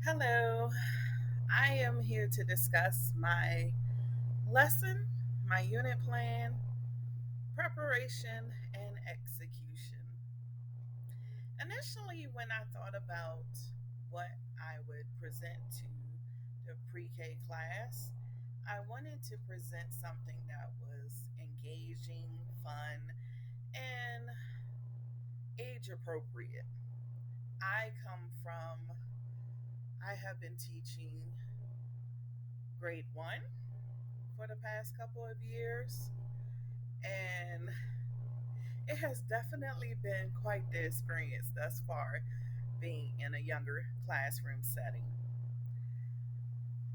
Hello, I am here to discuss my lesson, my unit plan, preparation, and execution. Initially, when I thought about what I would present to the pre K class, I wanted to present something that was engaging, fun, and age appropriate. I come from, I have been teaching grade one for the past couple of years, and it has definitely been quite the experience thus far being in a younger classroom setting.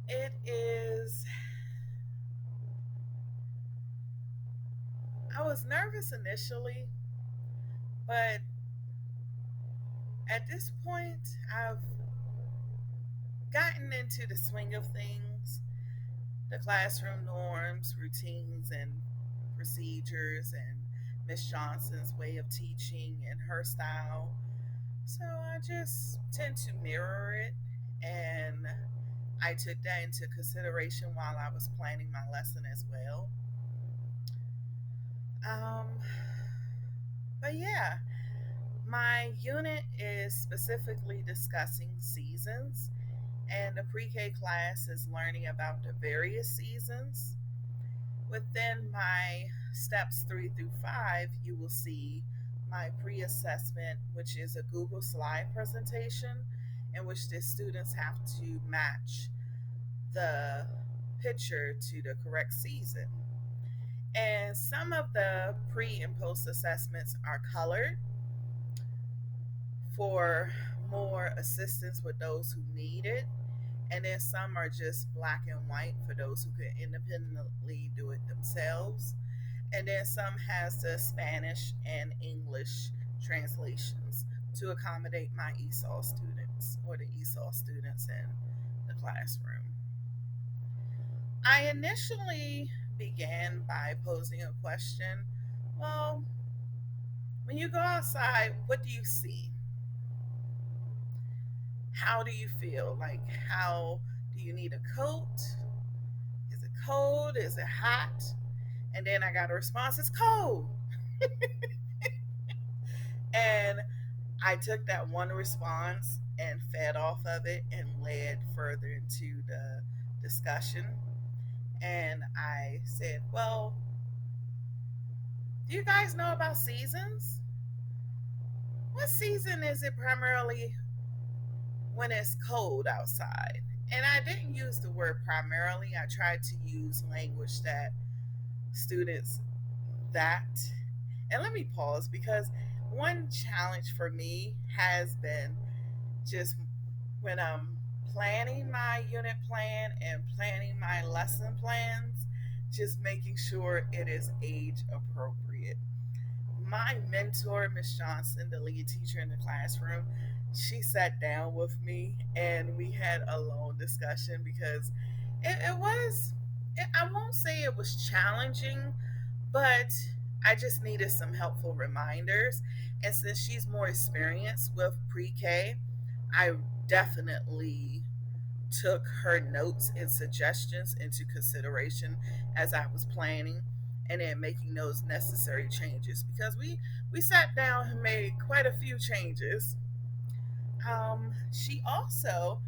It is, I was nervous initially, but at this point, I've gotten into the swing of things, the classroom norms, routines, and procedures, and Miss Johnson's way of teaching and her style. So I just tend to mirror it, and I took that into consideration while I was planning my lesson as well. Um, but yeah, my unit is specifically discussing seasons, and the pre K class is learning about the various seasons. Within my steps 3 through 5, you will see my pre assessment, which is a Google slide presentation in which the students have to match the picture to the correct season. And some of the pre and post assessments are colored for more assistance with those who need it. And then some are just black and white for those who can independently do it themselves. And then some has the Spanish and English translations to accommodate my ESOL students or the ESOL students in the classroom. I initially began by posing a question. Well, when you go outside, what do you see? How do you feel? Like, how do you need a coat? Is it cold? Is it hot? And then I got a response, it's cold. And I took that one response and fed off of it and led further into the discussion. And I said, well, do you guys know about seasons? What season is it primarily when it's cold outside? And I didn't use the word primarily. I tried to use language that students that. And let me pause because one challenge for me has been just when I'm planning my unit plan and planning my lesson plans, just making sure it is age appropriate. My mentor, Miss Johnson, the lead teacher in the classroom, she sat down with me and we had a long discussion because it was, I won't say it was challenging, but I just needed some helpful reminders. And since she's more experienced with pre K, I definitely took her notes and suggestions into consideration as I was planning and then making those necessary changes because we sat down and made quite a few changes. She also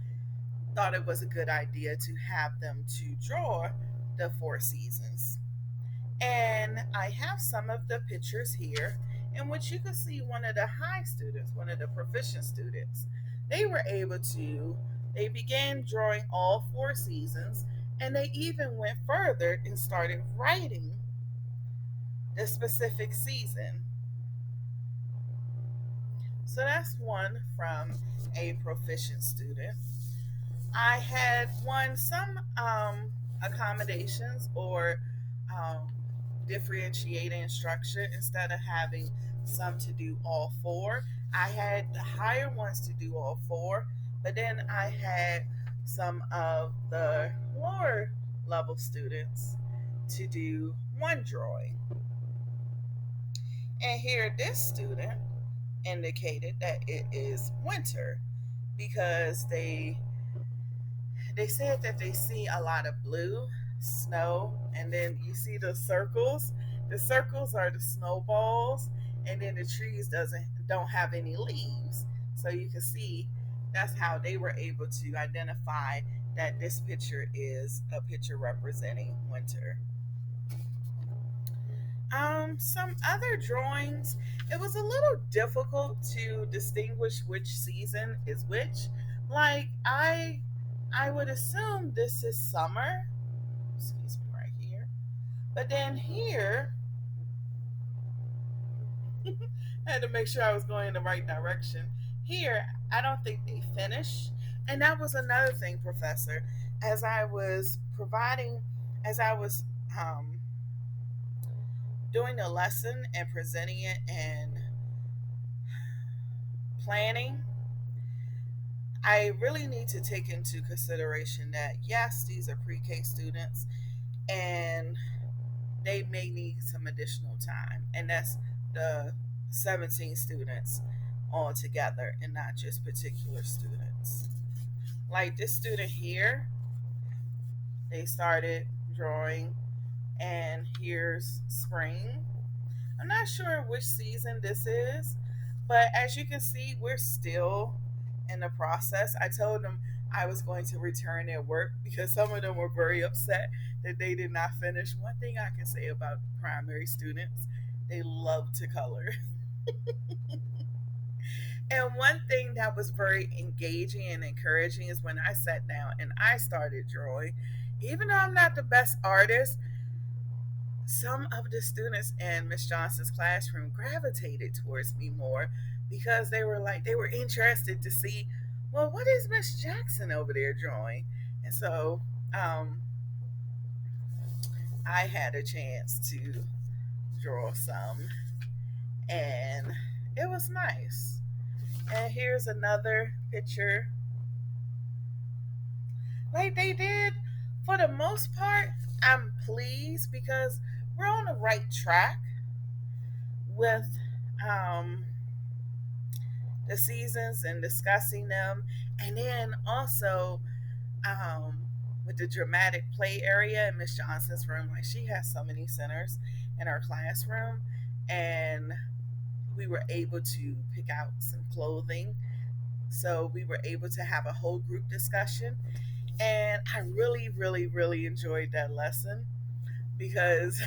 thought it was a good idea to have them to draw the four seasons. And I have some of the pictures here in which you can see one of the high students, one of the proficient students. They were able to, they began drawing all four seasons and they even went further and started writing the specific season. So that's one from a proficient student. I had won some accommodations or um, differentiated instruction instead of having some to do all four. I had the higher ones to do all four, but then I had some of the lower level students to do one drawing. And here, this student indicated that it is winter because they They said that they see a lot of blue, snow, and then you see the circles. The circles are the snowballs, and then the trees don't have any leaves. So you can see that's how they were able to identify that this picture is a picture representing winter. Some other drawings, it was a little difficult to distinguish which season is which. Like I would assume this is summer. Excuse me right here. But then here, I had to make sure I was going in the right direction. Here, I don't think they finished. And that was another thing, Professor. As I was providing, as I was doing a lesson and presenting it and planning, I really need to take into consideration that yes, these are pre K students and they may need some additional time. And that's the 17 students all together and not just particular students. Like this student here, they started drawing, and here's spring. I'm not sure which season this is, but as you can see, we're still in the process. I told them I was going to return their work because some of them were very upset that they did not finish. One thing I can say about primary students, they love to color. And one thing that was very engaging and encouraging is when I sat down and I started drawing. Even though I'm not the best artist, some of the students in Miss Johnson's classroom gravitated towards me more because they were interested to see, well, what is Miss Jackson over there drawing? And so um, I had a chance to draw some, and it was nice. And here's another picture. Like they did, for the most part, I'm pleased because we're on the right track with um, the seasons and discussing them. And then also um, with the dramatic play area in Miss Johnson's room, like she has so many centers in her classroom. And we were able to pick out some clothing. So we were able to have a whole group discussion. And I really, really, really enjoyed that lesson because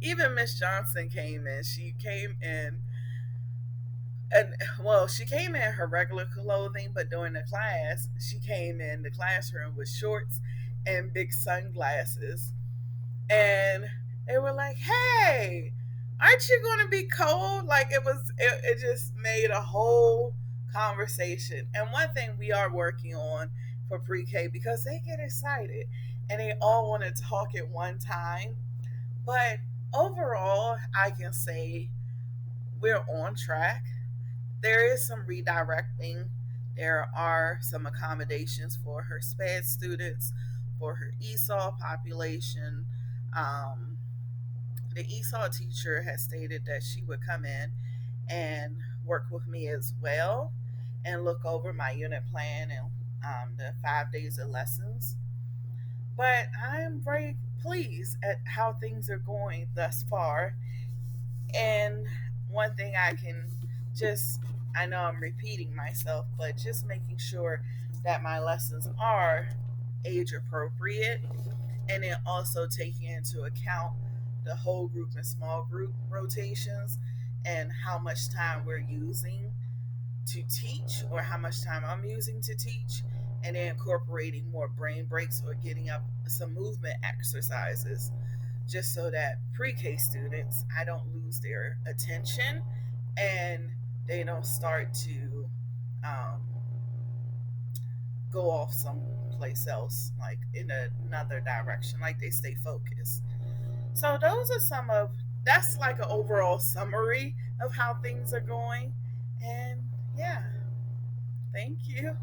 even Miss Johnson came in. She came in and well, she came in her regular clothing, but during the class, she came in the classroom with shorts and big sunglasses. And they were like, "Hey, aren't you going to be cold?" Like it just made a whole conversation. And one thing we are working on for pre-K because they get excited and they all want to talk at one time. But overall, I can say we're on track. There is some redirecting. There are some accommodations for her SPED students, for her ESOL population. Um, the ESOL teacher has stated that she would come in and work with me as well and look over my unit plan and the 5 days of lessons. But I'm very pleased at how things are going thus far. And one thing I can just, I know I'm repeating myself, but just making sure that my lessons are age appropriate and then also taking into account the whole group and small group rotations and how much time we're using to teach or how much time I'm using to teach, and then incorporating more brain breaks or getting up some movement exercises just so that pre-K students, I don't lose their attention and they don't start to um, go off someplace else, like in another direction, like they stay focused. So those are some of that's like an overall summary of how things are going. And yeah, thank you.